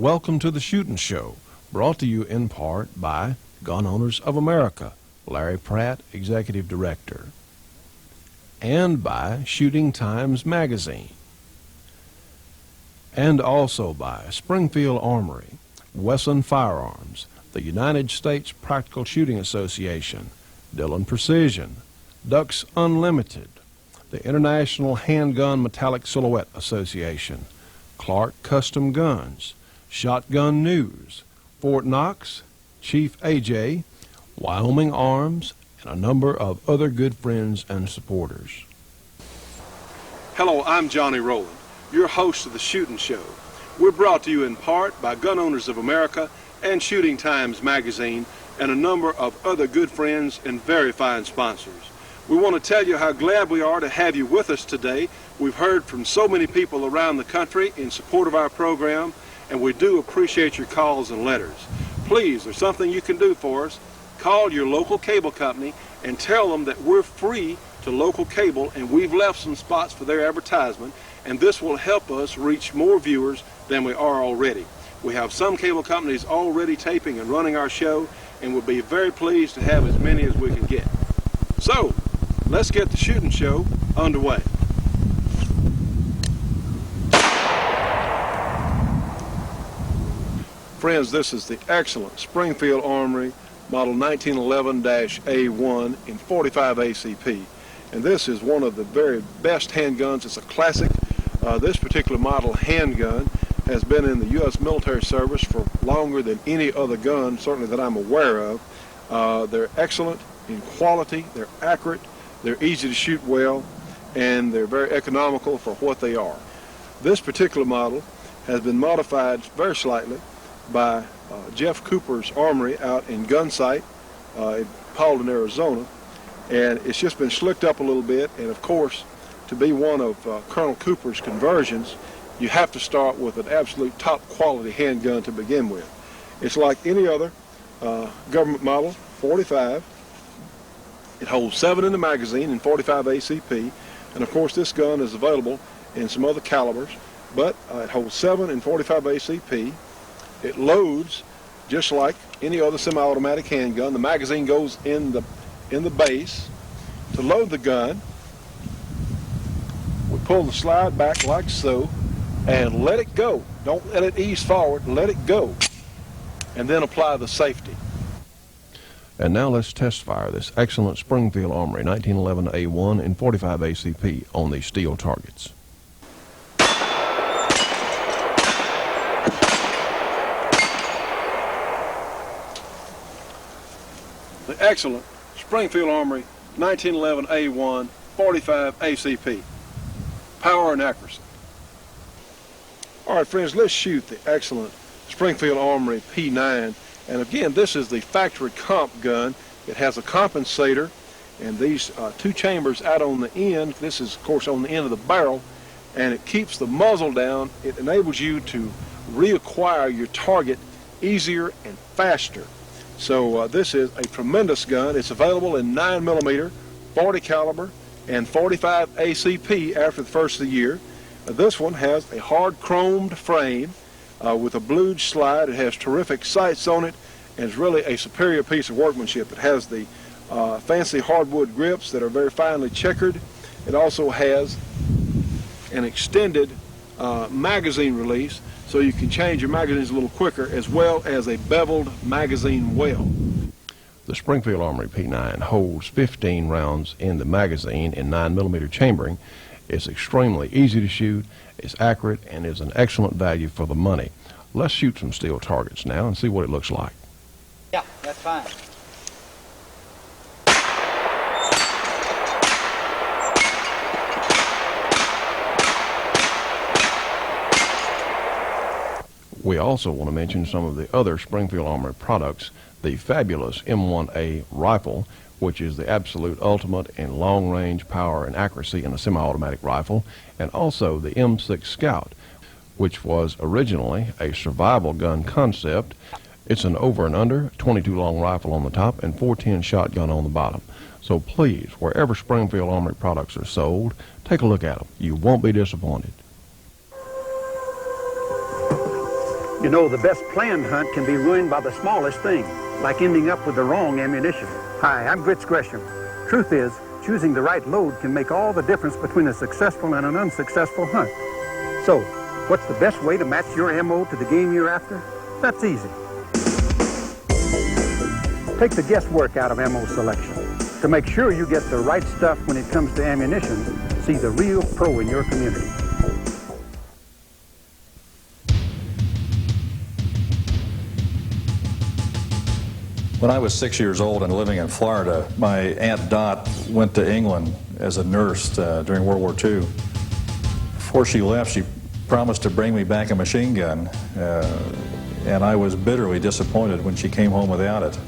Welcome to the Shootin' Show, brought to you in part by Gun Owners of America, Larry Pratt, Executive Director, and by Shooting Times Magazine, and also by Springfield Armory, Wesson Firearms, the United States Practical Shooting Association, Dillon Precision, Ducks Unlimited, the International Handgun Metallic Silhouette Association, Clark Custom Guns, Shotgun News, Fort Knox, Chief AJ, Wyoming Arms, and a number of other good friends and supporters. Hello, I'm Johnny Rowland, your host of the Shootin' Show. We're brought to you in part by Gun Owners of America and Shooting Times Magazine and a number of other good friends and very fine sponsors. We want to tell you how glad we are to have you with us today. We've heard from so many people around the country in support of our program, and we do appreciate your calls and letters. Please, there's something you can do for us. Call your local cable company and tell them that we're free to local cable and we've left some spots for their advertisement, and this will help us reach more viewers than we are already. We have some cable companies already taping and running our show, and we'll be very pleased to have as many as we can get. So, let's get the Shootin' Show underway. Friends, this is the excellent Springfield Armory model 1911-A1 in 45 ACP. And this is one of the very best handguns. It's a classic. This particular model handgun has been in the U.S. military service for longer than any other gun, certainly that I'm aware of. They're excellent in quality, they're accurate, they're easy to shoot well, and they're very economical for what they are. This particular model has been modified very slightly by Jeff Cooper's Armory out in Gunsight in Paulden, Arizona, and it's just been slicked up a little bit. And of course, to be one of Colonel Cooper's conversions, you have to start with an absolute top quality handgun to begin with. It's like any other government model, 45. It holds 7 in the magazine in 45 ACP, and of course this gun is available in some other calibers, but it holds 7 in 45 ACP. It loads just like any other semi-automatic handgun. The magazine goes in the base. To load the gun, we pull the slide back like so and let it go. Don't let it ease forward, let it go. And then apply the safety. And now let's test fire this excellent Springfield Armory 1911-A1 in 45 ACP on these steel targets. The excellent Springfield Armory 1911-A1 45 ACP. Power and accuracy. All right, friends, let's shoot the excellent Springfield Armory P9. And again, this is the factory comp gun. It has a compensator and these 2 chambers out on the end. This is, of course, on the end of the barrel, and it keeps the muzzle down. It enables you to reacquire your target easier and faster. So this is a tremendous gun. It's available in 9mm, 40 caliber, and 45 ACP after the first of the year. This one has a hard chromed frame with a blued slide. It has terrific sights on it, and it's really a superior piece of workmanship. It has the fancy hardwood grips that are very finely checkered. It also has an extended magazine release, so you can change your magazines a little quicker, as well as a beveled magazine well. The Springfield Armory P9 holds 15 rounds in the magazine in 9mm chambering. It's extremely easy to shoot, it's accurate, and is an excellent value for the money. Let's shoot some steel targets now and see what it looks like. Yeah, that's fine. We also want to mention some of the other Springfield Armory products. The fabulous M1A rifle, which is the absolute ultimate in long-range power and accuracy in a semi-automatic rifle, and also the M6 Scout, which was originally a survival gun concept. It's an over and under 22 long rifle on the top and 410 shotgun on the bottom. So please, wherever Springfield Armory products are sold, take a look at them. You won't be disappointed. You know, the best planned hunt can be ruined by the smallest thing, like ending up with the wrong ammunition. Hi, I'm Grits Gresham. Truth is, choosing the right load can make all the difference between a successful and an unsuccessful hunt. So, what's the best way to match your ammo to the game you're after? That's easy. Take the guesswork out of ammo selection. To make sure you get the right stuff when it comes to ammunition, see the real pro in your community. When I was 6 years old and living in Florida, my Aunt Dot went to England as a nurse during World War II. Before she left, she promised to bring me back a machine gun, and I was bitterly disappointed when she came home without it.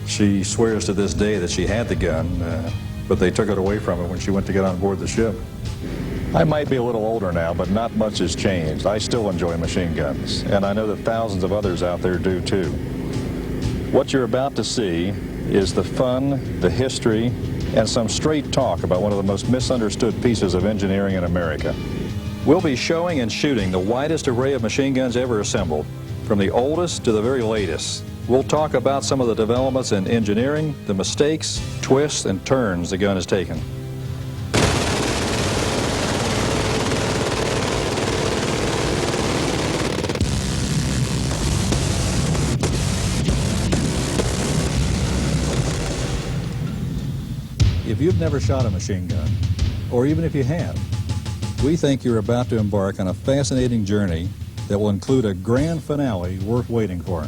She swears to this day that she had the gun, but they took it away from her when she went to get on board the ship. I might be a little older now, but not much has changed. I still enjoy machine guns, and I know that thousands of others out there do too. What you're about to see is the fun, the history, and some straight talk about one of the most misunderstood pieces of engineering in America. We'll be showing and shooting the widest array of machine guns ever assembled, from the oldest to the very latest. We'll talk about some of the developments in engineering, the mistakes, twists, and turns the gun has taken. If you've never shot a machine gun, or even if you have, we think you're about to embark on a fascinating journey that will include a grand finale worth waiting for.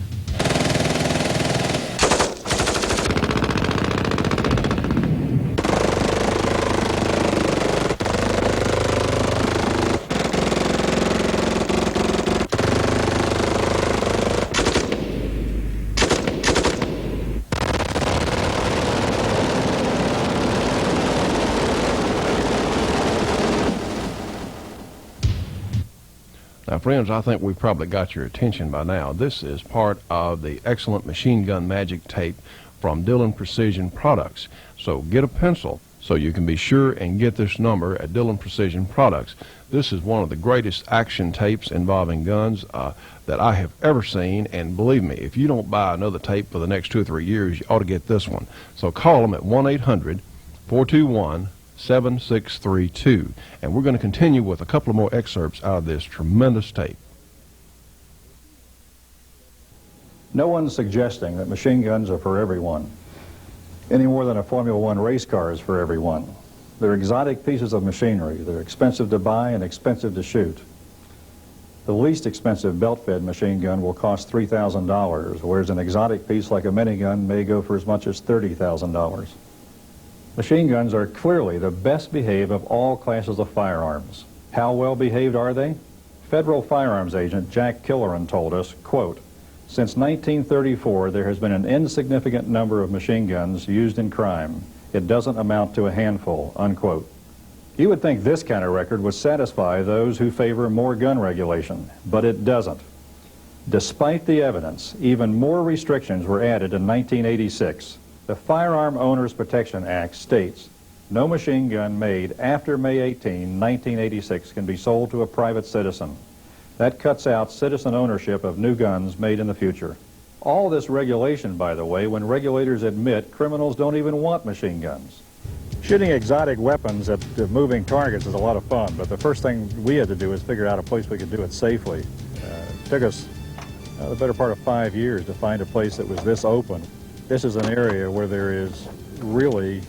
Now, friends, I think we've probably got your attention by now. This is part of the excellent machine gun magic tape from Dillon Precision Products. So get a pencil so you can be sure and get this number at Dillon Precision Products. This is one of the greatest action tapes involving guns that I have ever seen, and believe me, if you don't buy another tape for the next 2 or 3 years, you ought to get this one. So call them at 1-800-421-7632, and we're going to continue with a couple of more excerpts out of this tremendous tape. No one's suggesting that machine guns are for everyone, any more than a Formula One race car is for everyone. They're exotic pieces of machinery. They're expensive to buy and expensive to shoot. The least expensive belt-fed machine gun will cost $3,000, whereas an exotic piece like a minigun may go for as much as $30,000. Machine guns are clearly the best behaved of all classes of firearms. How well behaved are they? Federal firearms agent Jack Killeran told us, quote, "Since 1934, there has been an insignificant number of machine guns used in crime. It doesn't amount to a handful," unquote. You would think this kind of record would satisfy those who favor more gun regulation, but it doesn't. Despite the evidence, even more restrictions were added in 1986. The Firearm Owners Protection Act states, no machine gun made after May 18, 1986 can be sold to a private citizen. That cuts out citizen ownership of new guns made in the future. All this regulation, by the way, when regulators admit criminals don't even want machine guns. Shooting exotic weapons at moving targets is a lot of fun, but the first thing we had to do is figure out a place we could do it safely. It took us the better part of 5 years to find a place that was this open. This is an area where there is really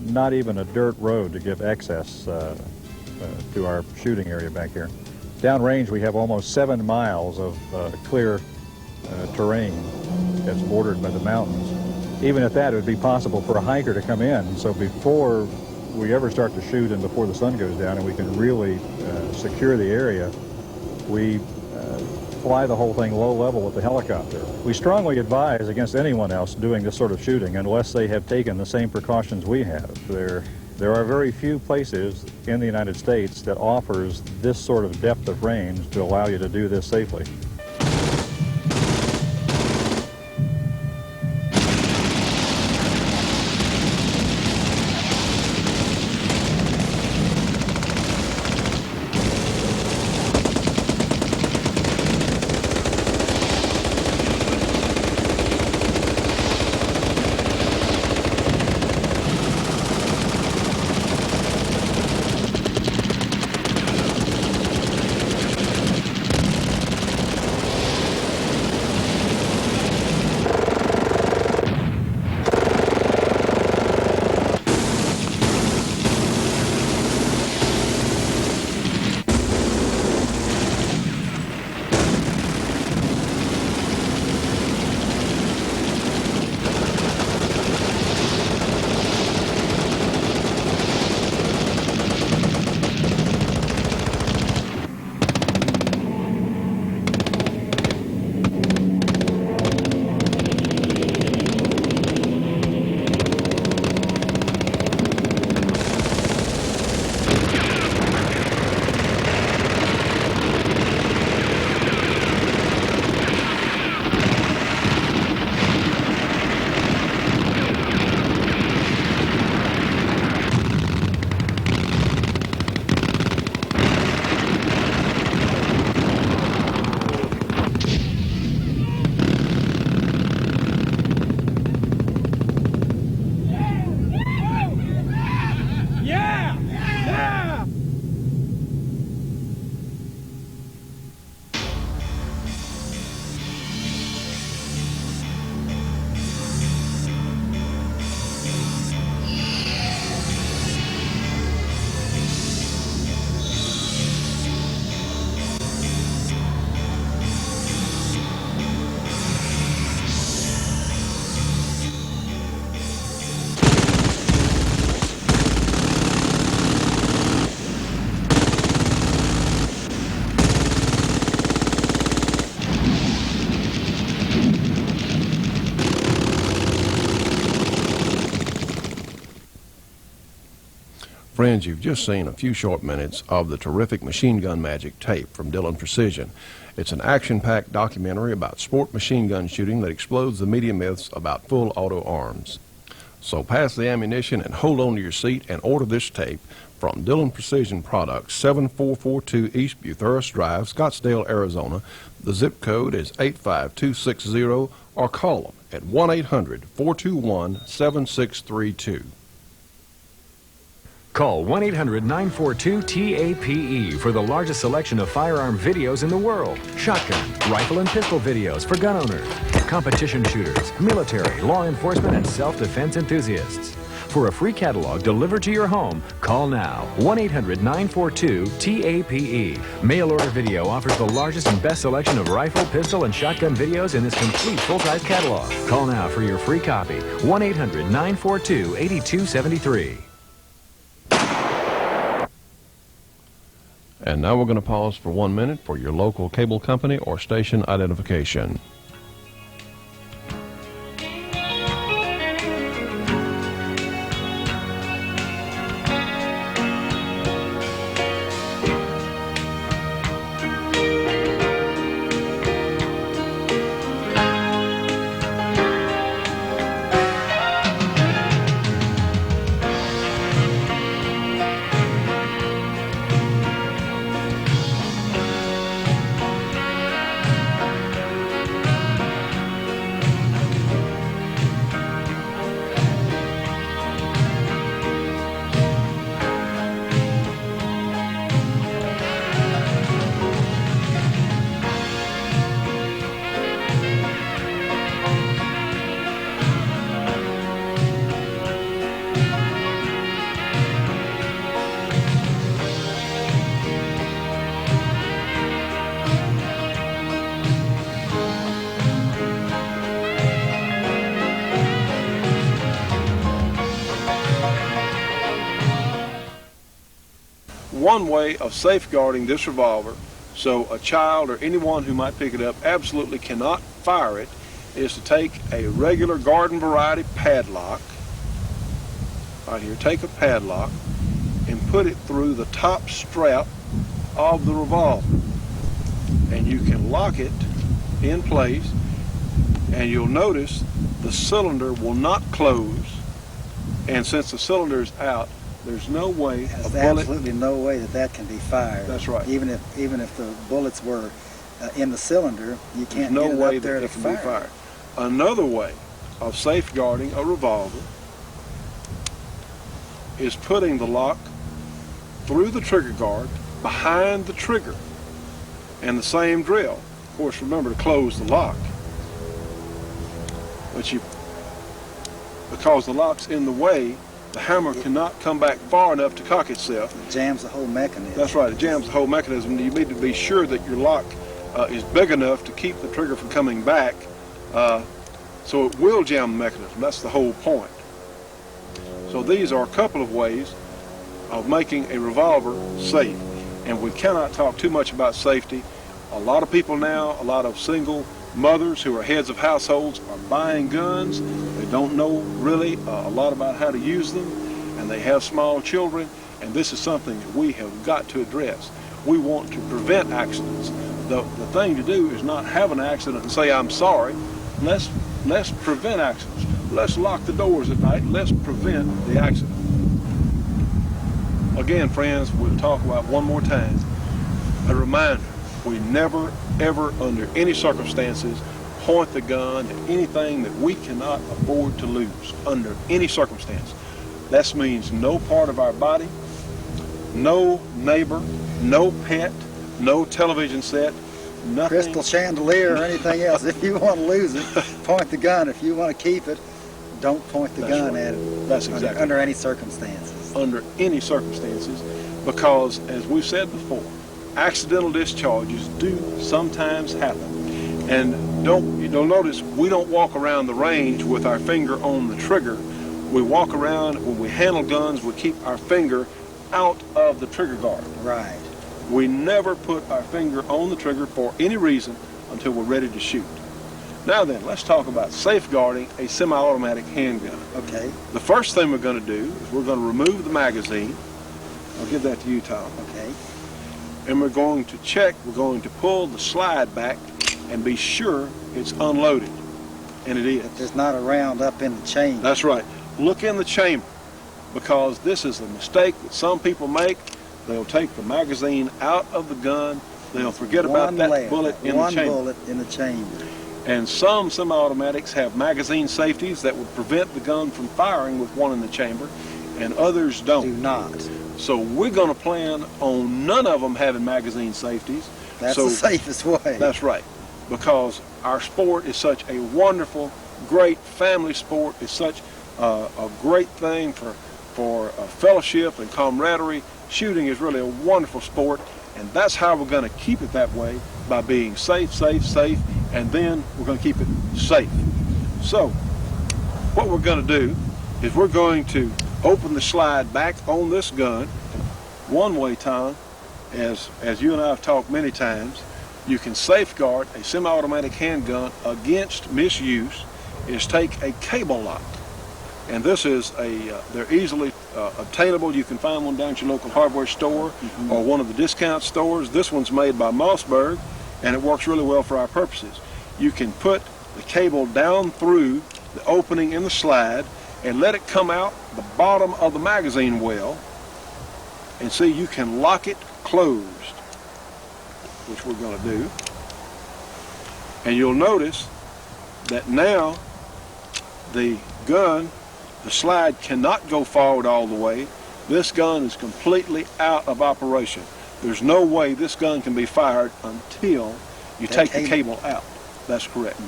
not even a dirt road to give access to our shooting area back here. Downrange, we have almost 7 miles of clear terrain that's bordered by the mountains. Even at that, it would be possible for a hiker to come in. So before we ever start to shoot and before the sun goes down and we can really secure the area, we fly the whole thing low level with the helicopter. We strongly advise against anyone else doing this sort of shooting unless they have taken the same precautions we have. There are very few places in the United States that offers this sort of depth of range to allow you to do this safely. Friends, you've just seen a few short minutes of the terrific machine gun magic tape from Dillon Precision. It's an action-packed documentary about sport machine gun shooting that explodes the media myths about full auto arms. So pass the ammunition and hold on to your seat and order this tape from Dillon Precision Products, 7442 East Bucyrus Drive, Scottsdale, Arizona. The zip code is 85260, or call them at 1-800-421-7632. Call 1-800-942-TAPE for the largest selection of firearm videos in the world. Shotgun, rifle, and pistol videos for gun owners, competition shooters, military, law enforcement, and self-defense enthusiasts. For a free catalog delivered to your home, call now. 1-800-942-TAPE. Mail order video offers the largest and best selection of rifle, pistol, and shotgun videos in this complete full-size catalog. Call now for your free copy. 1-800-942-8273. And now we're going to pause for 1 minute for your local cable company or station identification. One way of safeguarding this revolver so a child or anyone who might pick it up absolutely cannot fire it is to take a regular garden variety padlock, right here, take a padlock and put it through the top strap of the revolver, and you can lock it in place, and you'll notice the cylinder will not close, and since the cylinder is out, there's no way a bullet... absolutely no way that can be fired. That's right. Even if the bullets were in the cylinder, you can't There's no get it way up there that to it can be fire. fired. Another way of safeguarding a revolver is putting the lock through the trigger guard behind the trigger, and the same drill. Of course, remember to close the lock, but because the lock's in the way, the hammer cannot come back far enough to cock itself. It jams the whole mechanism. That's right, it jams the whole mechanism. You need to be sure that your lock is big enough to keep the trigger from coming back, so it will jam the mechanism. That's the whole point. So these are a couple of ways of making a revolver safe. And we cannot talk too much about safety. A lot of people now, a lot of single mothers who are heads of households are buying guns. They don't know really a lot about how to use them, and they have small children, and this is something that we have got to address. We want to prevent accidents. The thing to do is not have an accident and say, I'm sorry. Let's prevent accidents. Let's lock the doors at night. Let's prevent the accident. Again, friends, we'll talk about one more time. A reminder, we never, ever, under any circumstances, point the gun at anything that we cannot afford to lose, under any circumstance. That means no part of our body, no neighbor, no pet, no television set, nothing. Crystal chandelier or anything else. If you want to lose it, point the gun. If you want to keep it, don't point the gun at it. That's exactly under any circumstances. Under any circumstances, because as we've said before, accidental discharges do sometimes happen. And you'll notice we don't walk around the range with our finger on the trigger. We walk around, when we handle guns, we keep our finger out of the trigger guard. Right. We never put our finger on the trigger for any reason until we're ready to shoot. Now then, let's talk about safeguarding a semi-automatic handgun. Okay. The first thing we're going to do is we're going to remove the magazine I'll give that to you, Tom. Okay. And we're going to check, we're going to pull the slide back and be sure it's unloaded. And it is. But there's not a round up in the chamber. That's right. Look in the chamber, because this is a mistake that some people make. They'll take the magazine out of the gun. They'll forget about that bullet in the chamber. One bullet in the chamber. And some semi-automatics have magazine safeties that would prevent the gun from firing with one in the chamber, and others don't. Do not. So we're going to plan on none of them having magazine safeties. That's the safest way. That's right, because our sport is such a wonderful, great family sport. It's such a great thing for fellowship and camaraderie. Shooting is really a wonderful sport, and that's how we're going to keep it that way, by being safe, and then we're going to keep it safe. So what we're going to do is we're going to open the slide back on this gun. One way, Tom, as you and I have talked many times, you can safeguard a semi-automatic handgun against misuse is take a cable lock. And this is they're easily obtainable. You can find one down at your local hardware store or one of the discount stores. This one's made by Mossberg, and it works really well for our purposes. You can put the cable down through the opening in the slide and let it come out the bottom of the magazine well, and see, you can lock it closed, which we're going to do. And you'll notice that now the gun, the slide cannot go forward all the way. This gun is completely out of operation. There's no way this gun can be fired until you take the cable out. That's correct.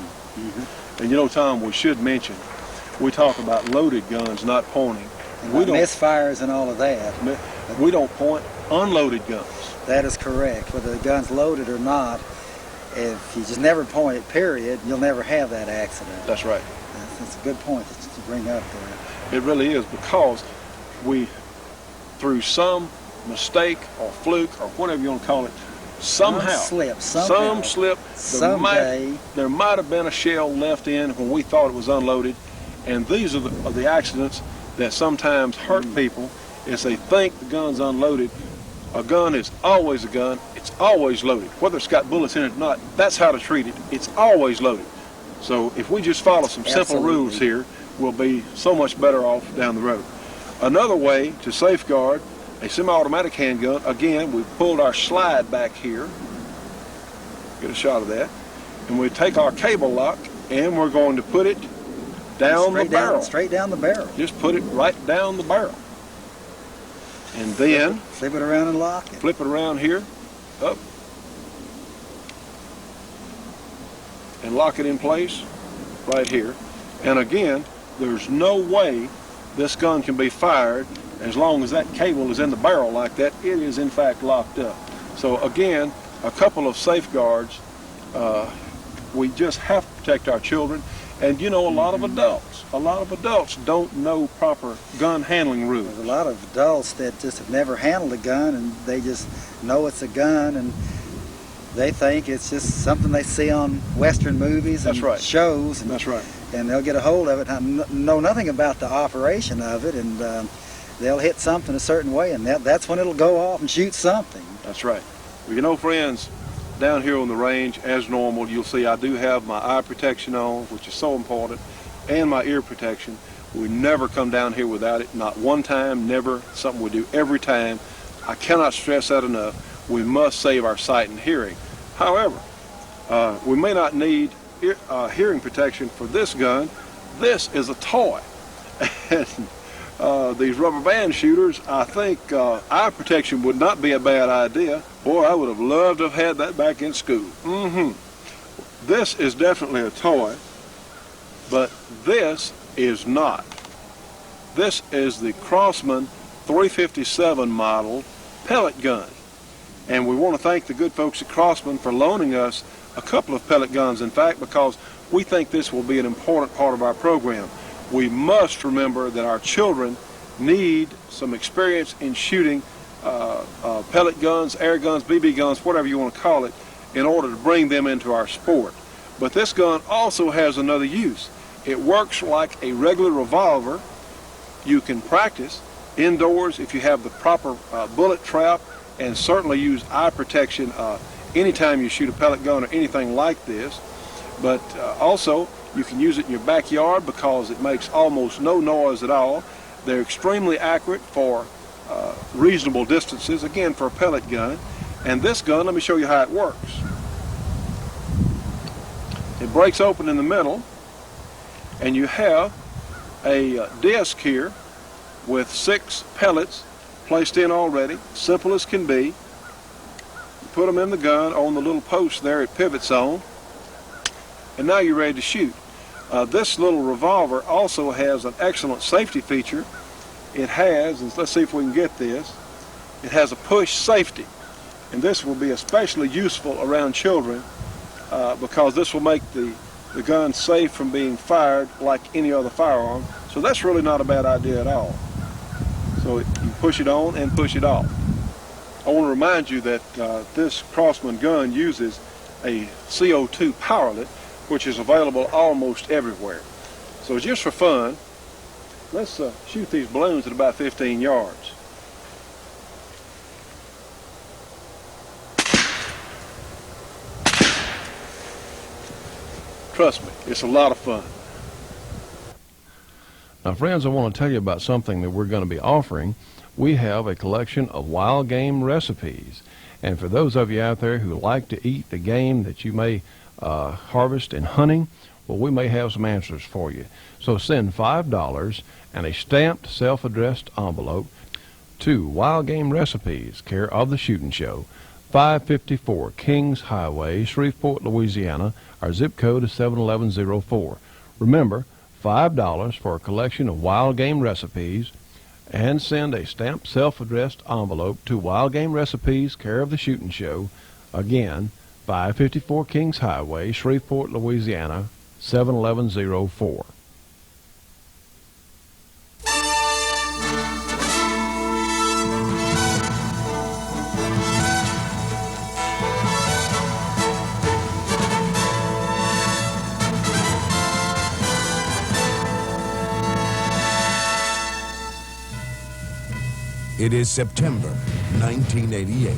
And you know, Tom, we should mention, we talk about loaded guns not pointing. And we don't misfires and all of that. We don't point unloaded guns. That is correct. Whether the gun's loaded or not, if you just never point it, period, you'll never have that accident. That's right. That's a good point to bring up there. It really is, because we, through some mistake or fluke or whatever you want to call it, somehow, some slip, there might have been a shell left in when we thought it was unloaded. And these are the accidents that sometimes hurt people, is they think the gun's unloaded. A gun is always a gun. It's always loaded. Whether it's got bullets in it or not, that's how to treat it. It's always loaded. So if we just follow some simple rules here, we'll be so much better off down the road. Another way to safeguard a semi-automatic handgun, again, we've pulled our slide back here. Get a shot of that. And we take our cable lock and we're going to put it down the barrel. Straight down the barrel. Just put it right down the barrel. And then flip it around and lock it. Flip it around here, up, and lock it in place right here. And again, there's no way this gun can be fired as long as that cable is in the barrel like that. It is in fact locked up. So again, a couple of safeguards. We just have to protect our children. And you know, a lot of adults don't know proper gun handling rules. There's a lot of adults that just have never handled a gun, and they just know it's a gun, and they think it's just something they see on Western movies and shows. And, that's right. And they'll get a hold of it, know nothing about the operation of it, and they'll hit something a certain way, and that's when it'll go off and shoot something. That's right. Well, you know, friends, down here on the range, as normal, you'll see I do have my eye protection on, which is so important, and my ear protection. We never come down here without it, not one time, never, something we do every time. I cannot stress that enough. We must save our sight and hearing. However, we may not need hearing protection for this gun. This is a toy. And these rubber band shooters, I think eye protection would not be a bad idea. Boy, I would have loved to have had that back in school. This is definitely a toy, but this is not. This is the Crosman 357 model pellet gun. And we want to thank the good folks at Crosman for loaning us a couple of pellet guns, in fact, because we think this will be an important part of our program. We must remember that our children need some experience in shooting pellet guns, air guns, BB guns, whatever you want to call it, in order to bring them into our sport. But this gun also has another use. It works like a regular revolver. You can practice indoors if you have the proper bullet trap, and certainly use eye protection anytime you shoot a pellet gun or anything like this. But also, you can use it in your backyard because it makes almost no noise at all. They're extremely accurate for reasonable distances, again, for a pellet gun. And this gun, let me show you how it works. It breaks open in the middle, and you have a disc here with 6 pellets placed in already, simple as can be. You put them in the gun on the little post there it pivots on, and now you're ready to shoot. This little revolver also has an excellent safety feature. It has, and let's see if we can get this, it has a push safety, and this will be especially useful around children because this will make the gun safe from being fired like any other firearm. So that's really not a bad idea at all. So you push it on and push it off. I want to remind you that this Crosman gun uses a CO2 powerlet, which is available almost everywhere. So just for fun, let's shoot these balloons at about 15 yards. Trust me, it's a lot of fun. Now, friends, I want to tell you about something that we're going to be offering. We have a collection of wild game recipes. And for those of you out there who like to eat the game that you may harvest in hunting, well, we may have some answers for you. So send $5 and a stamped self-addressed envelope to Wild Game Recipes, care of the Shootin' Show, 554 Kings Highway, Shreveport, Louisiana. Our zip code is 71104. Remember, $5 for a collection of wild game recipes, and send a stamped self-addressed envelope to Wild Game Recipes, care of the Shootin' Show. Again, 554 Kings Highway, Shreveport, Louisiana, 71104. It is September 1988,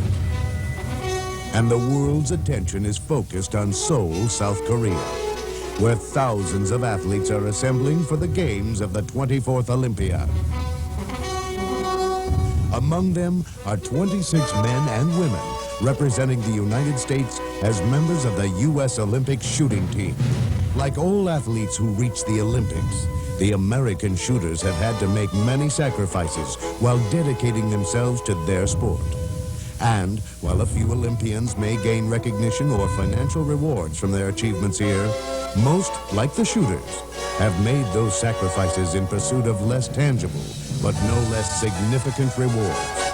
and the world's attention is focused on Seoul, South Korea, where thousands of athletes are assembling for the games of the 24th Olympiad. Among them are 26 men and women representing the United States as members of the U.S. Olympic shooting team. Like all athletes who reach the Olympics, the American shooters have had to make many sacrifices while dedicating themselves to their sport. And while a few Olympians may gain recognition or financial rewards from their achievements here, most, like the shooters, have made those sacrifices in pursuit of less tangible, but no less significant rewards.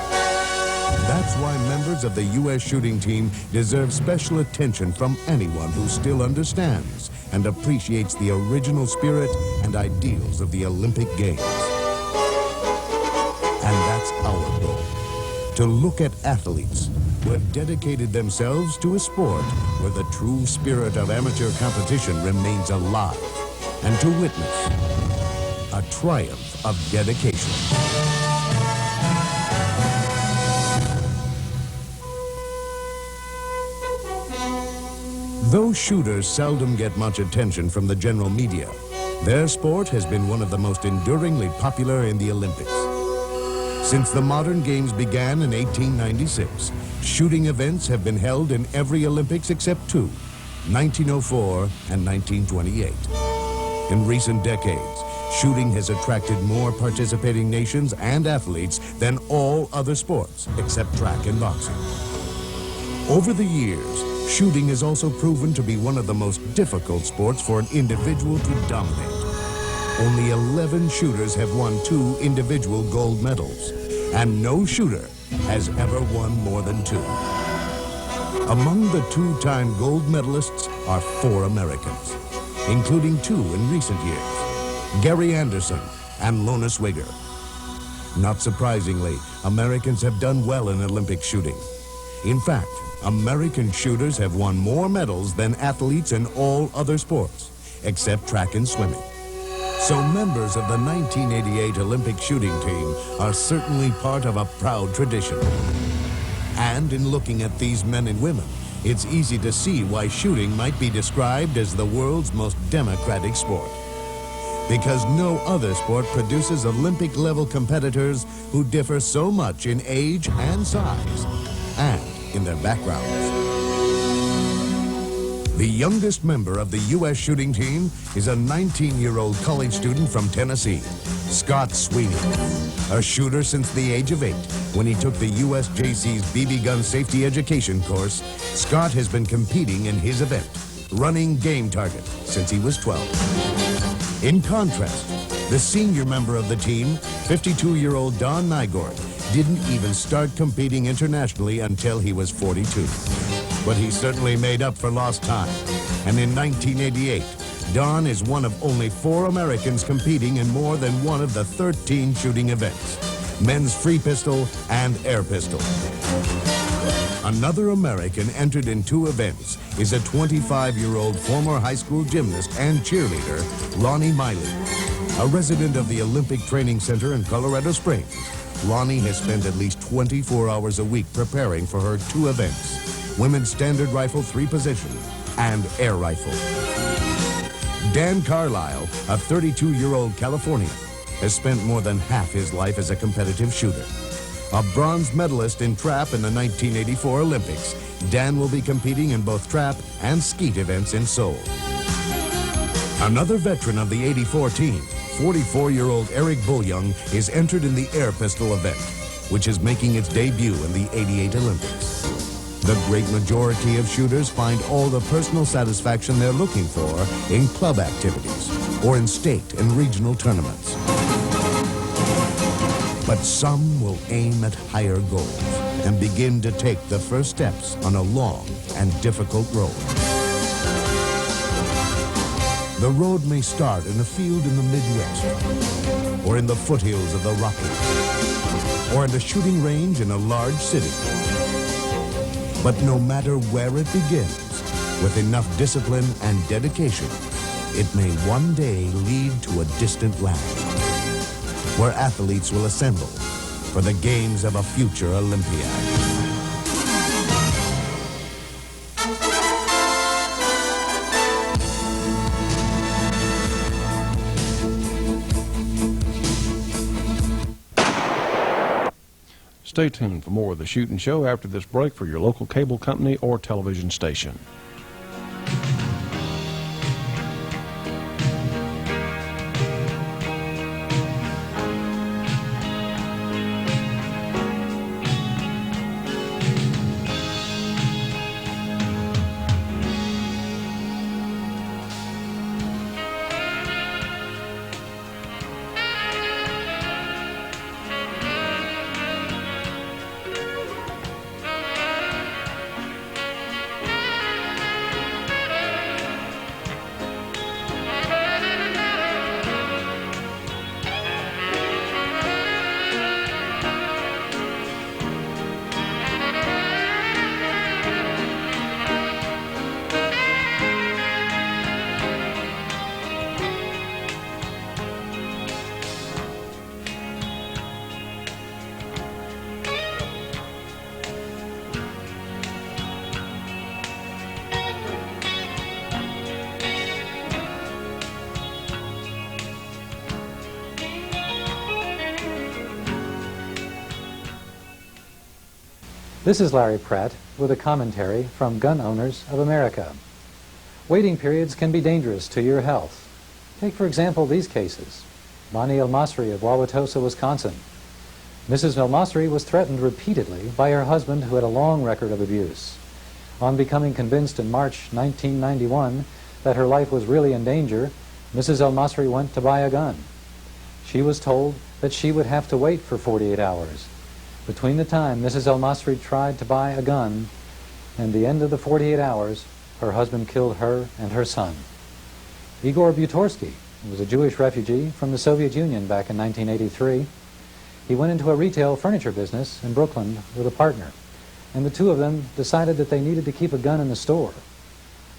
That's why members of the U.S. shooting team deserve special attention from anyone who still understands and appreciates the original spirit and ideals of the Olympic Games. And that's our goal, to look at athletes who have dedicated themselves to a sport where the true spirit of amateur competition remains alive, and to witness a triumph of dedication. Though shooters seldom get much attention from the general media, their sport has been one of the most enduringly popular in the Olympics. Since the modern games began in 1896, shooting events have been held in every Olympics except two, 1904 and 1928. In recent decades, shooting has attracted more participating nations and athletes than all other sports except track and boxing. Over the years, shooting has also proven to be one of the most difficult sports for an individual to dominate. Only 11 shooters have won 2 individual gold medals, and no shooter has ever won more than 2. Among the 2-time gold medalists are 4 Americans, including 2 in recent years, Gary Anderson and Lona Swigger. Not surprisingly, Americans have done well in Olympic shooting. In fact, American shooters have won more medals than athletes in all other sports, except track and swimming. So members of the 1988 Olympic shooting team are certainly part of a proud tradition. And in looking at these men and women, it's easy to see why shooting might be described as the world's most democratic sport. Because no other sport produces Olympic-level competitors who differ so much in age and size, and in their backgrounds. The youngest member of the U.S. shooting team is a 19-year-old college student from Tennessee, Scott Sweeney. A shooter since the age of 8, when he took the USJC's BB gun safety education course, Scott has been competing in his event, running game target, since he was 12. In contrast, the senior member of the team, 52-year-old Don Nygaard, didn't even start competing internationally until he was 42. But he certainly made up for lost time. And in 1988, Don is one of only 4 Americans competing in more than one of the 13 shooting events, men's free pistol and air pistol. Another American entered in 2 events is a 25-year-old former high school gymnast and cheerleader, Lonnie Miley. A resident of the Olympic Training Center in Colorado Springs, Lonnie has spent at least 24 hours a week preparing for her 2 events, women's standard rifle 3-position and air rifle. Dan Carlisle, a 32-year-old Californian, has spent more than half his life as a competitive shooter. A bronze medalist in trap in the 1984 Olympics, Dan will be competing in both trap and skeet events in Seoul. Another veteran of the 84 team, 44-year-old Eric Bulyoung, is entered in the air pistol event, which is making its debut in the 88 Olympics. The great majority of shooters find all the personal satisfaction they're looking for in club activities or in state and regional tournaments. But some will aim at higher goals and begin to take the first steps on a long and difficult road. The road may start in a field in the Midwest, or in the foothills of the Rockies, or at a shooting range in a large city. But no matter where it begins, with enough discipline and dedication, it may one day lead to a distant land, where athletes will assemble for the games of a future Olympiad. Stay tuned for more of the Shootin' Show after this break for your local cable company or television station. This is Larry Pratt with a commentary from Gun Owners of America. Waiting periods can be dangerous to your health. Take, for example, these cases. Bonnie El-Masri of Wauwatosa, Wisconsin. Mrs. El-Masri was threatened repeatedly by her husband, who had a long record of abuse. On becoming convinced in March 1991 that her life was really in danger, Mrs. El-Masri went to buy a gun. She was told that she would have to wait for 48 hours. Between the time Mrs. El-Masri tried to buy a gun and the end of the 48 hours, her husband killed her and her son. Igor Butorsky was a Jewish refugee from the Soviet Union back in 1983. He went into a retail furniture business in Brooklyn with a partner, and the two of them decided that they needed to keep a gun in the store.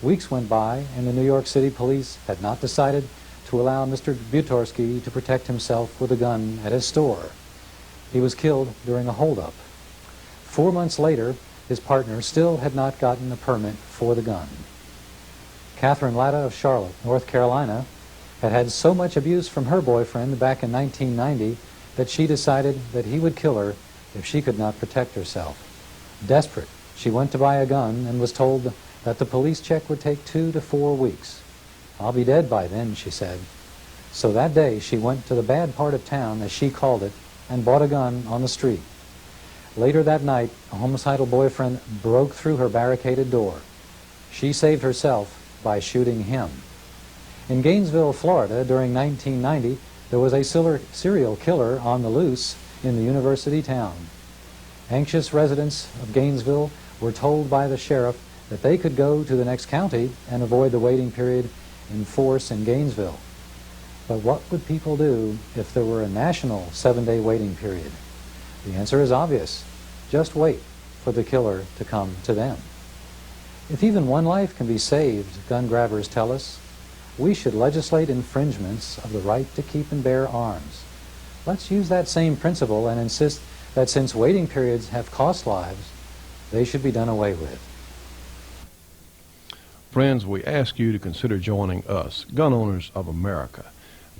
Weeks went by, and the New York City police had not decided to allow Mr. Butorski to protect himself with a gun at his store. He was killed during a holdup. 4 months later, his partner still had not gotten a permit for the gun. Catherine Latta of Charlotte, North Carolina, had had so much abuse from her boyfriend back in 1990 that she decided that he would kill her if she could not protect herself. Desperate, she went to buy a gun and was told that the police check would take 2 to 4 weeks. "I'll be dead by then," she said. So that day she went to the bad part of town, as she called it, and bought a gun on the street. Later that night, a homicidal boyfriend broke through her barricaded door. She saved herself by shooting him. In Gainesville, Florida, during 1990, there was a serial killer on the loose in the university town. Anxious residents of Gainesville were told by the sheriff that they could go to the next county and avoid the waiting period in force in Gainesville. But what would people do if there were a national 7-day waiting period? The answer is obvious. Just wait for the killer to come to them. If even one life can be saved, gun grabbers tell us, we should legislate infringements of the right to keep and bear arms. Let's use that same principle and insist that since waiting periods have cost lives, they should be done away with. Friends, we ask you to consider joining us, Gun Owners of America,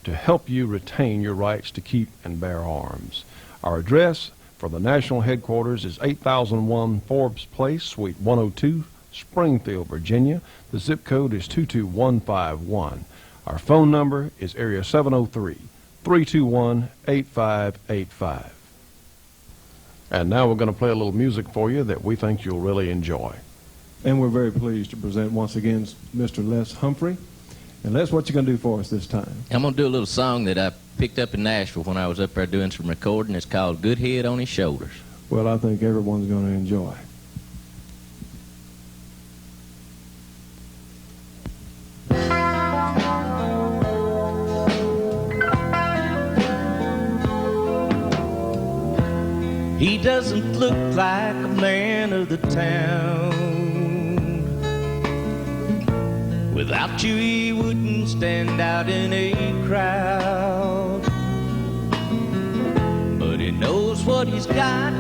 to help you retain your rights to keep and bear arms. Our address for the national headquarters is 8001 Forbes Place, Suite 102, Springfield, Virginia. The zip code is 22151. Our phone number is area 703-321-8585. And now we're going to play a little music for you that we think you'll really enjoy. And we're very pleased to present once again Mr. Les Humphrey. And Les, what you going to do for us this time? I'm going to do a little song that I picked up in Nashville when I was up there doing some recording. It's called Good Head on His Shoulders. Well, I think everyone's going to enjoy. He doesn't look like a man of the town. Without you, he wouldn't stand out in a crowd. But he knows what he's got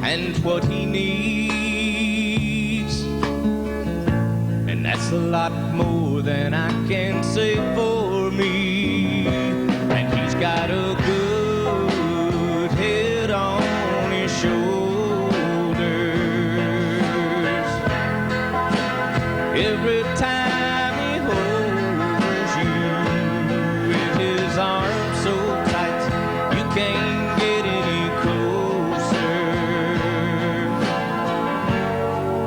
and what he needs. And that's a lot more than I can say for me. And he's got a good head on his shoulders. Every time he holds you in his arms so tight, you can't get any closer.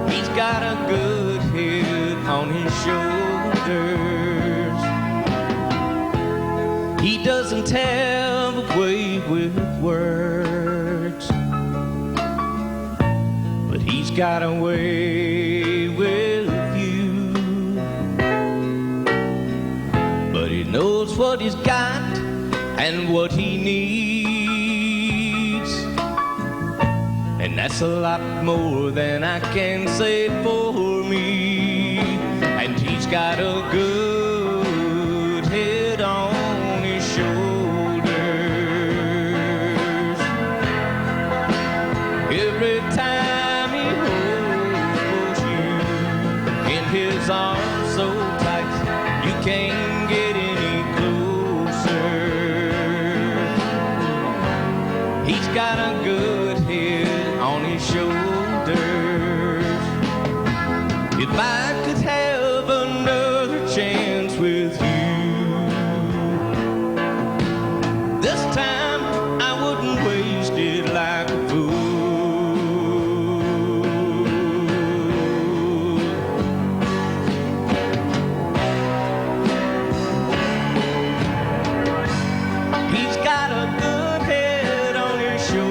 He's got a good head on his shoulders. He doesn't have a way with words, but he's got a way with you. But he knows what he's got and what he needs. And that's a lot more than I can say for me. And he's got a good head on his shoulders. Every time he holds you in his arms so tight, you can't get any closer. He's got a good head on his shoulders. If I could have another chance with you, this time I wouldn't waste it like a fool. He's got a good head on his shoulders.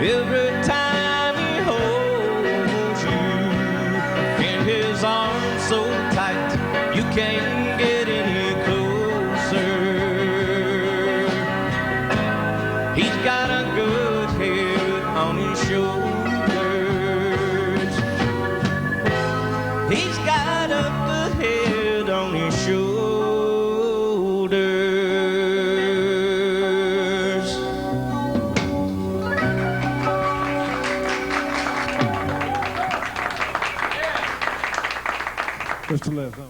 Every time Mr. Les Humphrey.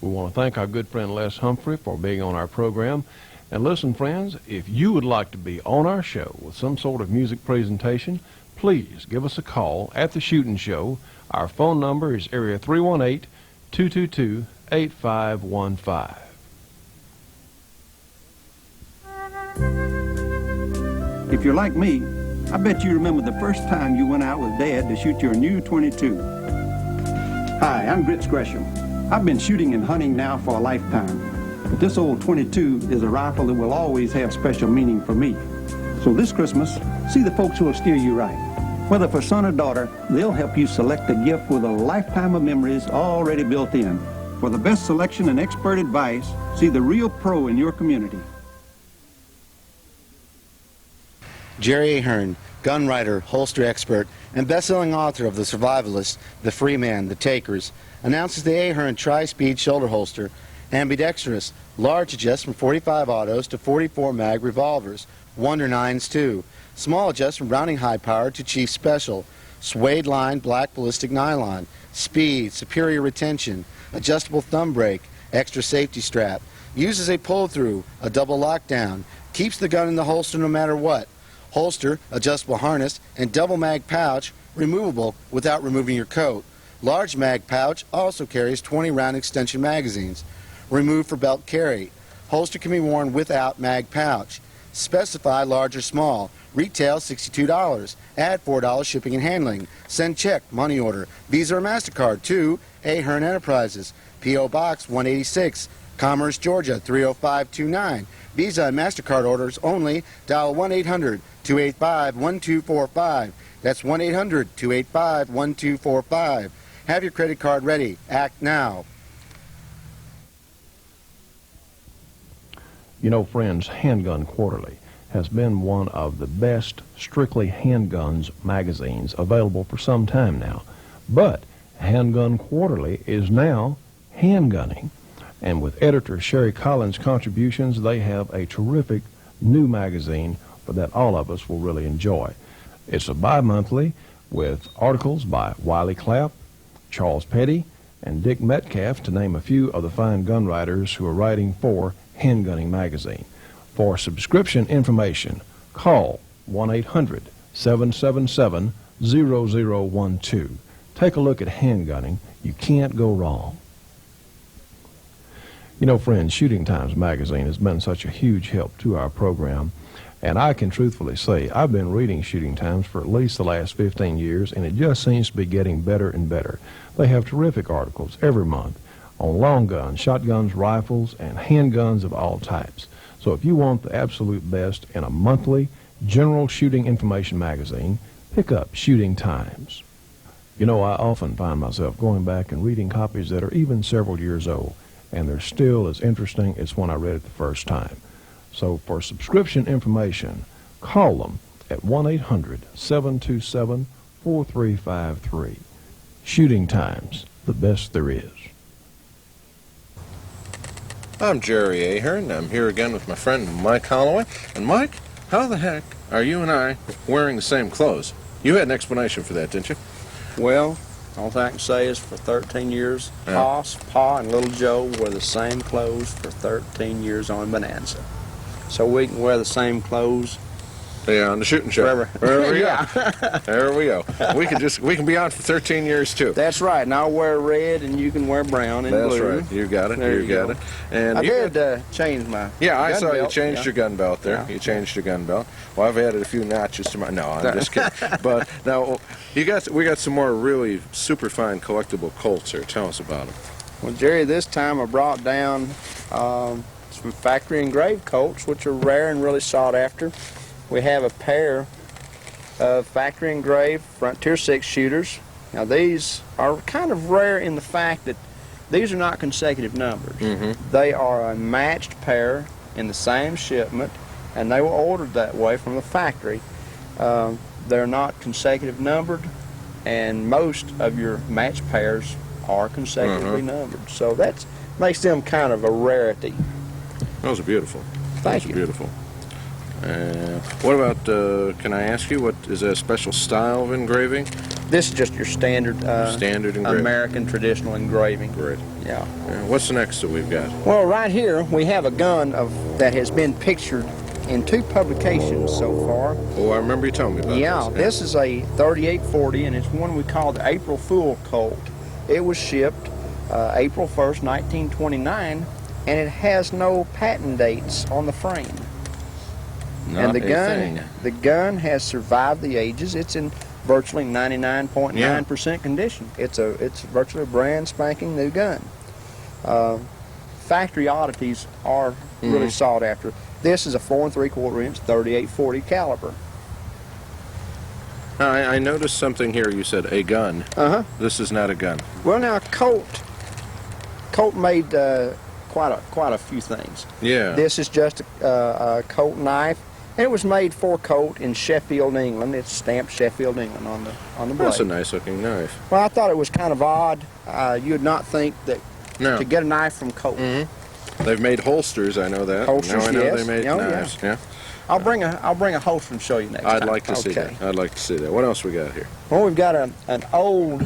We want to thank our good friend Les Humphrey for being on our program. And listen, friends, if you would like to be on our show with some sort of music presentation, please give us a call at the Shootin' Show. Our phone number is area 318-222-8515. If you're like me, I bet you remember the first time you went out with Dad to shoot your new .22. Hi, I'm Grits Gresham. I've been shooting and hunting now for a lifetime. But this old .22 is a rifle that will always have special meaning for me. So this Christmas, see the folks who will steer you right. Whether for son or daughter, they'll help you select a gift with a lifetime of memories already built in. For the best selection and expert advice, see the real pro in your community. Jerry Ahern, gun writer, holster expert, and best-selling author of The Survivalist, The Free Man, The Takers, announces the Ahern Tri-Speed Shoulder Holster, ambidextrous, large adjusts from 45 autos to 44 mag revolvers, Wonder 9s too. Small adjusts from Browning high power to Chief Special, suede lined black ballistic nylon, speed, superior retention, adjustable thumb brake, extra safety strap, uses a pull-through, a double lockdown, keeps the gun in the holster no matter what. Holster, adjustable harness, and double mag pouch, removable without removing your coat. Large mag pouch also carries 20 round extension magazines. Remove for belt carry. Holster can be worn without mag pouch. Specify large or small. Retail $62. Add $4 shipping and handling. Send check, money order, Visa or MasterCard to Ahern Enterprises, P.O. Box 186, Commerce, Georgia 30529. Visa and MasterCard orders only. Dial 1-800-285-1245. That's 1-800-285-1245. Have your credit card ready. Act now. You know, friends, Handgun Quarterly has been one of the best strictly handguns magazines available for some time now. But Handgun Quarterly is now handgunning. And with editor Sherry Collins' contributions, they have a terrific new magazine that all of us will really enjoy. It's a bi-monthly with articles by Wiley Clapp, Charles Petty, and Dick Metcalf, to name a few of the fine gun writers who are writing for Handgunning Magazine. For subscription information, call 1-800-777-0012. Take a look at handgunning. You can't go wrong. You know, friends, Shooting Times magazine has been such a huge help to our program, and I can truthfully say I've been reading Shooting Times for at least the last 15 years, and it just seems to be getting better and better. They have terrific articles every month on long guns, shotguns, rifles, and handguns of all types. So if you want the absolute best in a monthly general shooting information magazine, pick up Shooting Times. You know, I often find myself going back and reading copies that are even several years old, and they're still as interesting as when I read it the first time. So for subscription information, call them at 1-800-727-4353. Shooting Times, the best there is. I'm Jerry Ahern. I'm here again with my friend Mike Holloway. And Mike, how the heck are you and I wearing the same clothes? You had an explanation for that, didn't you? Well, all I can say is for 13 years, Pa and little Joe wear the same clothes for 13 years on Bonanza. So we can wear the same clothes. Yeah, on the shooting show. Forever. There we go. There we go. We can be on for 13 years too. That's right. And I'll wear red, and you can wear brown and blue. That's right. You got it. There you got it. And I did change my. Yeah, I saw belt. you changed your gun belt there. Yeah. You changed your gun belt. Well, I've added a few notches to my. No, I'm just kidding. But now we got some more really super fine collectible Colts here. Tell us about them. Well, Jerry, this time I brought down some factory engraved Colts, which are rare and really sought after. We have a pair of factory engraved Frontier 6 shooters. Now these are kind of rare in the fact that these are not consecutive numbers. Mm-hmm. They are a matched pair in the same shipment, and they were ordered that way from the factory. They're not consecutive numbered, and most of your matched pairs are consecutively numbered. So that makes them kind of a rarity. Those are beautiful. Thank you. Those are beautiful. What about, can I ask you, what is that a special style of engraving? This is just your standard, standard engraving. American traditional engraving. Great. Yeah. What's the next that we've got? Well, right here we have a gun that has been pictured in 2 publications so far. Oh, I remember you telling me about this. Yeah, this is a 3840, and it's one we call the April Fool Colt. It was shipped April 1st, 1929, and it has no patent dates on the frame. Not and the gun has survived the ages. It's in virtually 99.9% condition. It's virtually a brand spanking new gun. Factory oddities are really sought after. This is a 4 3/4 inch 3840 caliber. I noticed something here. You said a gun. This is not a gun. Well, now Colt made quite a few things. Yeah. This is just a Colt knife. And it was made for Colt in Sheffield, England. It's stamped Sheffield, England on the blade. That's a nice looking knife. Well, I thought it was kind of odd. You would not think that to get a knife from Colt. They've made holsters, I know that. Holsters, now I know yes. they made knives. Yeah. I'll bring a holster and show you next I'd time. like to see that. I'd like to see that. What else we got here? Well, we've got an old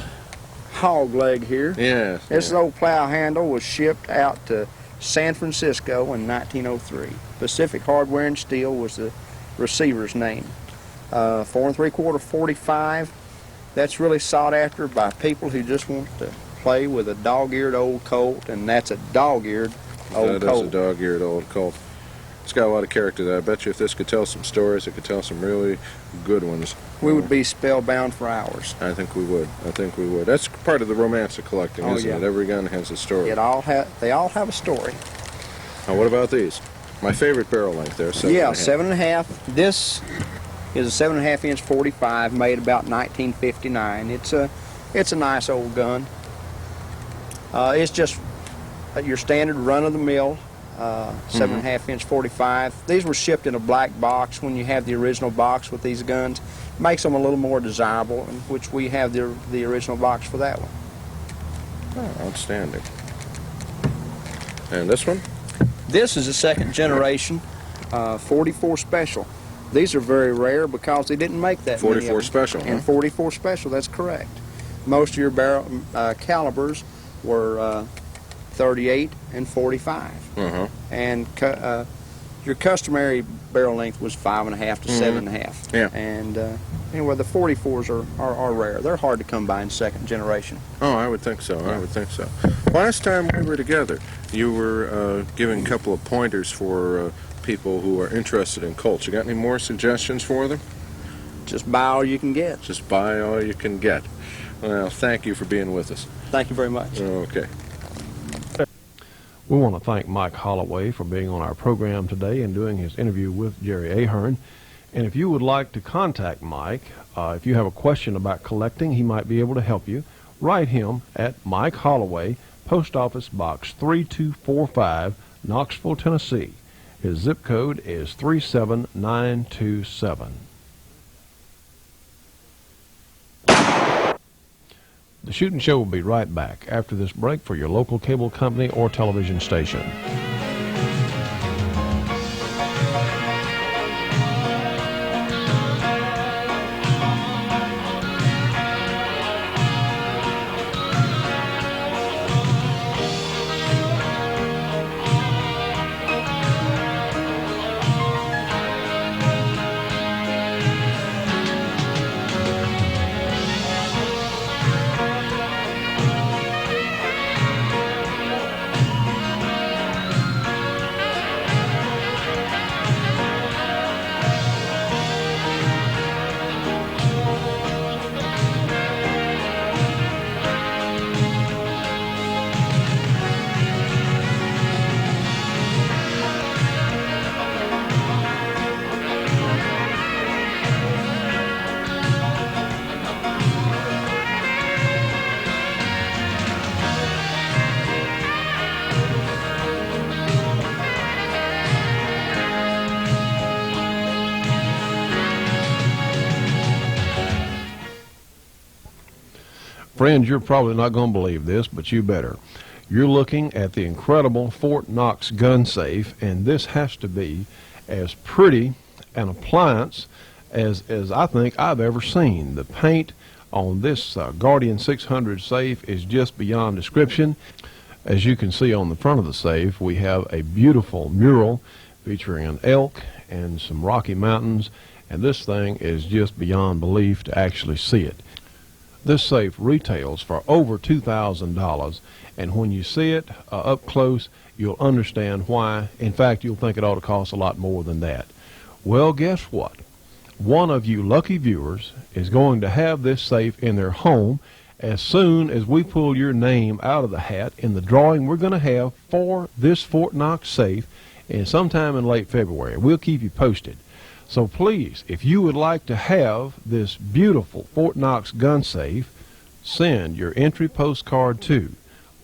hog leg here. Yes. This old plow handle was shipped out to San Francisco in 1903. Pacific Hardware and Steel was the receiver's name. 4 3/4 45. That's really sought after by people who just want to play with a dog-eared old Colt, and that's a dog-eared old Colt. That is a dog-eared old Colt. It's got a lot of character there. I bet you if this could tell some stories, it could tell some really good ones. We would be spellbound for hours. I think we would. I think we would. That's part of the romance of collecting, isn't it? Every gun has a story. They all have a story. Now, what about these? My favorite barrel length there, 7.5. Yeah, 7.5. This is a 7.5 inch 45 made about 1959. It's a nice old gun. It's just your standard run-of-the-mill 7.5 inch 45. These were shipped in a black box. When you have the original box with these guns, it makes them a little more desirable, in which we have the original box for that one. Oh, outstanding. And this one? This is a second generation 44 Special. These are very rare because they didn't make that 44 many Special, And 44 Special, that's correct. Most of your barrel calibers were 38 and 45. And your customary barrel length was 5.5 to 7.5. Yeah. And anyway, the 44s are rare. They're hard to come by in second generation. Oh, I would think so. I would think so. Last time we were together, you were giving a couple of pointers for people who are interested in Colts. You got any more suggestions for them? Just buy all you can get. Just buy all you can get. Well, thank you for being with us. Thank you very much. Okay. We want to thank Mike Holloway for being on our program today and doing his interview with Jerry Ahern. And if you would like to contact Mike, if you have a question about collecting, he might be able to help you. Write him at Mike Holloway, Post Office Box 3245, Knoxville, Tennessee. His zip code is 37927. The Shootin' Show will be right back after this break for your local cable company or television station. Friends, you're probably not going to believe this, but you better. You're looking at the incredible Fort Knox gun safe, and this has to be as pretty an appliance as I think I've ever seen. The paint on this Guardian 600 safe is just beyond description. As you can see on the front of the safe, we have a beautiful mural featuring an elk and some Rocky Mountains, and this thing is just beyond belief to actually see it. This safe retails for over $2,000, and when you see it up close, you'll understand why. In fact, you'll think it ought to cost a lot more than that. Well, guess what? One of you lucky viewers is going to have this safe in their home as soon as we pull your name out of the hat in the drawing we're going to have for this Fort Knox safe sometime in late February. We'll keep you posted. So please, if you would like to have this beautiful Fort Knox gun safe, send your entry postcard to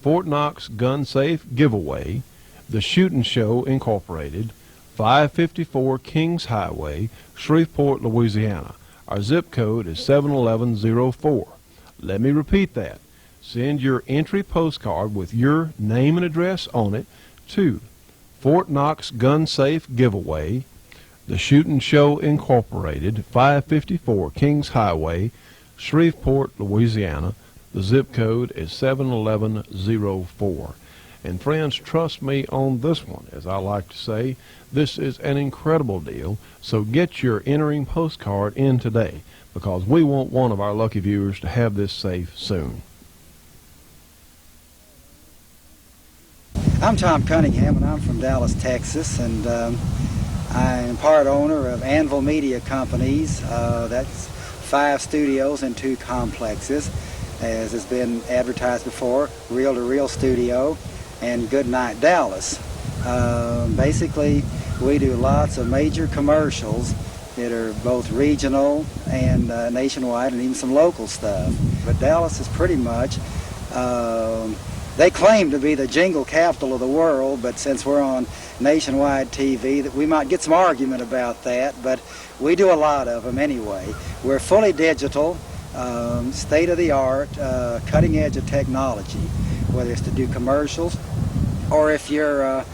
Fort Knox Gun Safe Giveaway, The Shootin' Show Incorporated, 554 Kings Highway, Shreveport, Louisiana. Our zip code is 71104. Let me repeat that. Send your entry postcard with your name and address on it to Fort Knox Gun Safe Giveaway, The Shootin' Show Incorporated, 554 Kings Highway, Shreveport, Louisiana. The zip code is 71104. And friends, trust me on this one. As I like to say, this is an incredible deal. So get your entering postcard in today, because we want one of our lucky viewers to have this safe soon. I'm Tom Cunningham, and I'm from Dallas, Texas, and I am part owner of Anvil Media Companies. That's 5 studios and 2 complexes, as has been advertised before, Reel to Reel Studio and Goodnight Dallas. Basically, we do lots of major commercials that are both regional and nationwide, and even some local stuff. But Dallas is pretty much, they claim to be the jingle capital of the world, but since we're on nationwide TV, that we might get some argument about that, but we do a lot of them anyway. We're fully digital, state-of-the-art, cutting edge of technology, whether it's to do commercials, or if you're a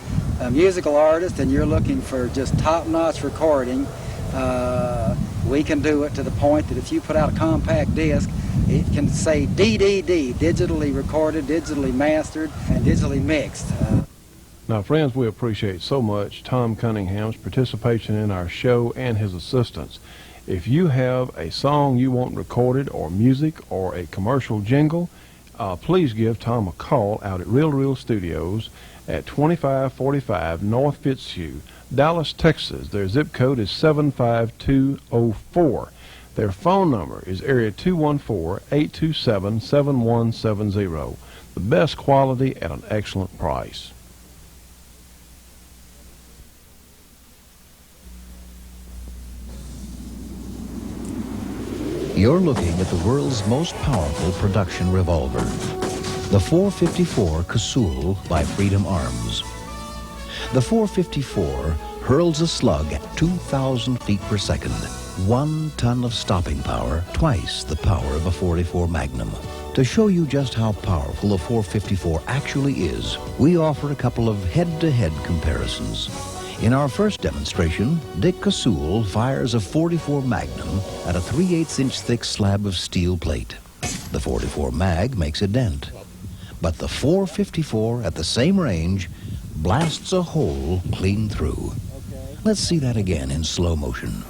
musical artist and you're looking for just top-notch recording, we can do it to the point that if you put out a compact disc, it can say DDD, digitally recorded, digitally mastered, and digitally mixed. Now, friends, we appreciate so much Tom Cunningham's participation in our show and his assistance. If you have a song you want recorded, or music, or a commercial jingle, please give Tom a call out at Reel to Reel Studios at 2545 North Fitzhugh, Dallas, Texas. Their zip code is 75204. Their phone number is area 214-827-7170. The best quality at an excellent price. You're looking at the world's most powerful production revolver, the 454 Casull by Freedom Arms. The 454 hurls a slug at 2,000 feet per second, 1 ton of stopping power, twice the power of a .44 Magnum. To show you just how powerful the 454 actually is, we offer a couple of head-to-head comparisons. In our first demonstration, Dick Casull fires a .44 Magnum at a 3/8 inch thick slab of steel plate. The .44 Mag makes a dent, but the 454 at the same range blasts a hole clean through. Let's see that again in slow motion.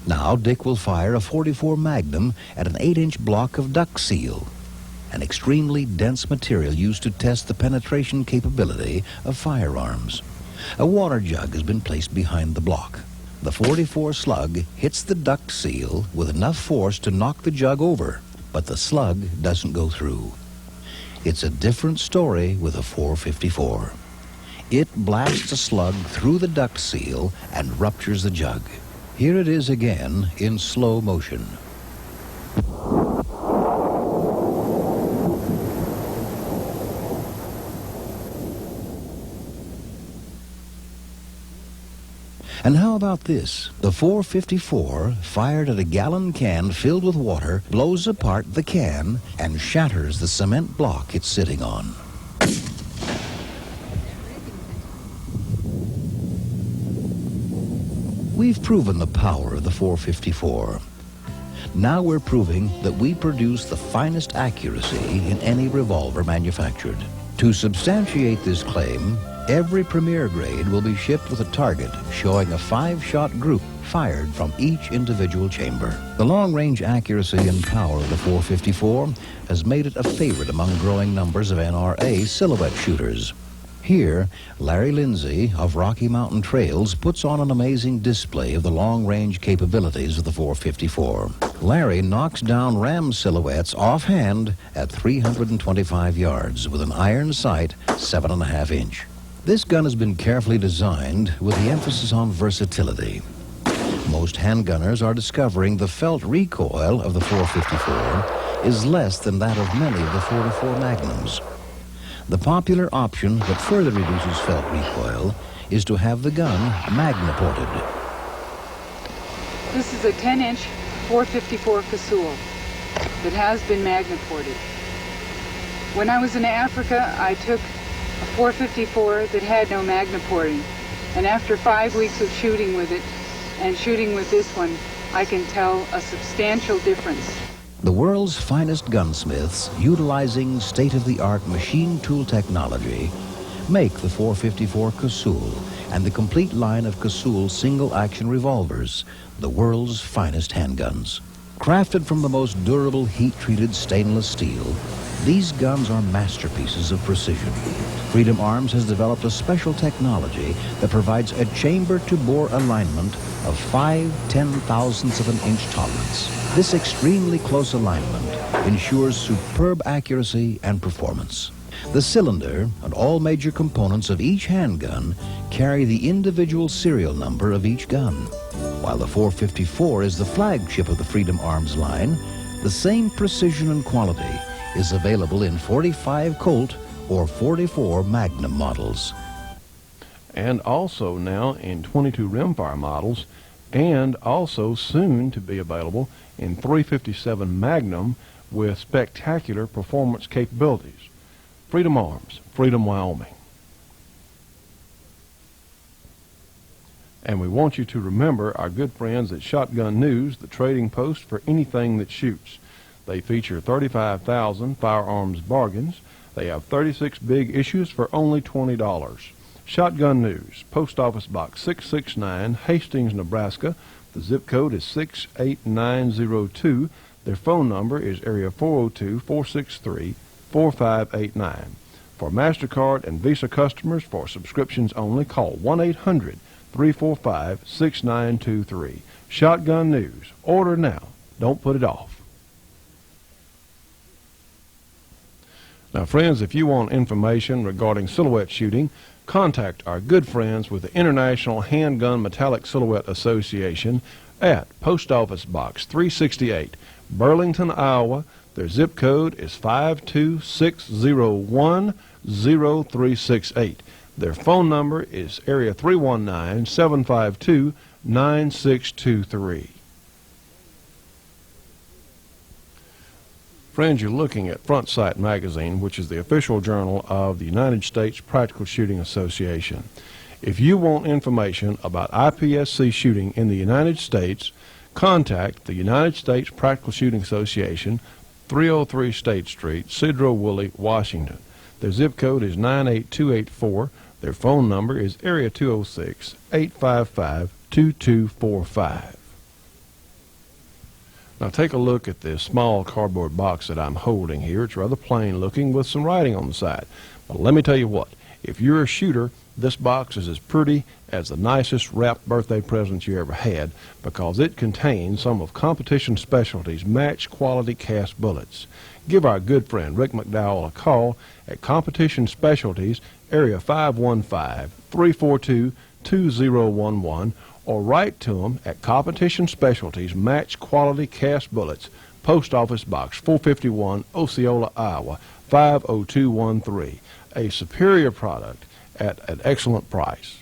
Now Dick will fire a .44 Magnum at an 8-inch block of duck seal, an extremely dense material used to test the penetration capability of firearms. A water jug has been placed behind the block. The .44 slug hits the duct seal with enough force to knock the jug over, but the slug doesn't go through. It's a different story with a 454. It blasts a slug through the duct seal and ruptures the jug. Here it is again in slow motion. And how about this? The 454, fired at a gallon can filled with water, blows apart the can and shatters the cement block it's sitting on. We've proven the power of the 454. Now we're proving that we produce the finest accuracy in any revolver manufactured. To substantiate this claim, every premier grade will be shipped with a target showing a 5-shot group fired from each individual chamber. The long-range accuracy and power of the 454 has made it a favorite among growing numbers of NRA silhouette shooters. Here, Larry Lindsay of Rocky Mountain Trails puts on an amazing display of the long-range capabilities of the 454. Larry knocks down ram silhouettes offhand at 325 yards with an iron sight 7.5 inch. This gun has been carefully designed with the emphasis on versatility. Most handgunners are discovering the felt recoil of the 454 is less than that of many of the 44 Magnums. The popular option that further reduces felt recoil is to have the gun magna-ported. This is a 10-inch 454 Casull that has been magna-ported. When I was in Africa, I took a 454 that had no magna-porting, and after 5 weeks of shooting with it and shooting with this one, I can tell a substantial difference. The world's finest gunsmiths, utilizing state-of-the-art machine tool technology, make the 454 Casull and the complete line of Casull single-action revolvers, the world's finest handguns. Crafted from the most durable heat-treated stainless steel, these guns are masterpieces of precision. Freedom Arms has developed a special technology that provides a chamber-to-bore alignment of 5/10,000ths of an inch tolerance. This extremely close alignment ensures superb accuracy and performance. The cylinder and all major components of each handgun carry the individual serial number of each gun. While the 454 is the flagship of the Freedom Arms line, the same precision and quality is available in 45 Colt or 44 Magnum models. And also now in 22 rimfire models, and also soon to be available in 357 Magnum with spectacular performance capabilities. Freedom Arms, Freedom, Wyoming. And we want you to remember our good friends at Shotgun News, the trading post for anything that shoots. They feature 35,000 firearms bargains. They have 36 big issues for only $20. Shotgun News, Post Office Box 669, Hastings, Nebraska. The zip code is 68902. Their phone number is area 402-463-4589. For MasterCard and Visa customers, for subscriptions only, call 1-800-345-6923. Shotgun News. Order now. Don't put it off. Now, friends, if you want information regarding silhouette shooting, contact our good friends with the International Handgun Metallic Silhouette Association at Post Office Box 368, Burlington, Iowa. Their zip code is 52601-0368. Their phone number is area 319-752-9623. Friends, you're looking at Front Sight Magazine, which is the official journal of the United States Practical Shooting Association. If you want information about IPSC shooting in the United States, contact the United States Practical Shooting Association, 303 State Street, Cedro Woolley, Washington. Their zip code is 98284. Their phone number is area 206-855-2245. Now take a look at this small cardboard box that I'm holding here. It's rather plain looking with some writing on the side. But let me tell you what, if you're a shooter, this box is as pretty as the nicest wrapped birthday present you ever had, because it contains some of Competition Specialties match quality cast bullets. Give our good friend Rick McDowell a call at Competition Specialties, area 515-342-2011, or write to them at Competition Specialties Match Quality Cast Bullets, Post Office Box 451, Osceola, Iowa 50213. A superior product at an excellent price.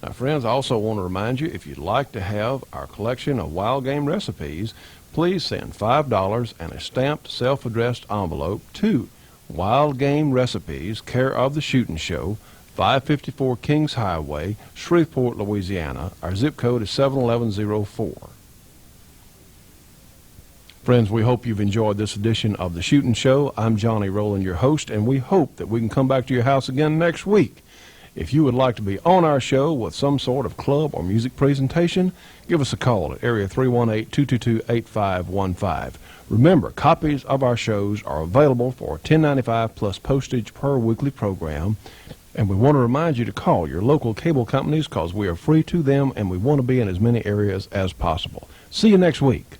Now, friends, I also want to remind you, if you'd like to have our collection of wild game recipes, please send $5 and a stamped self-addressed envelope to Wild Game Recipes, care of the Shootin' Show, 554 Kings Highway, Shreveport, Louisiana. Our zip code is 71104. Friends, we hope you've enjoyed this edition of The Shootin' Show. I'm Johnny Rowland, your host, and we hope that we can come back to your house again next week. If you would like to be on our show with some sort of club or music presentation, give us a call at area 318-222-8515. Remember, copies of our shows are available for $10.95 plus postage per weekly program. And we want to remind you to call your local cable companies because we are free to them and we want to be in as many areas as possible. See you next week.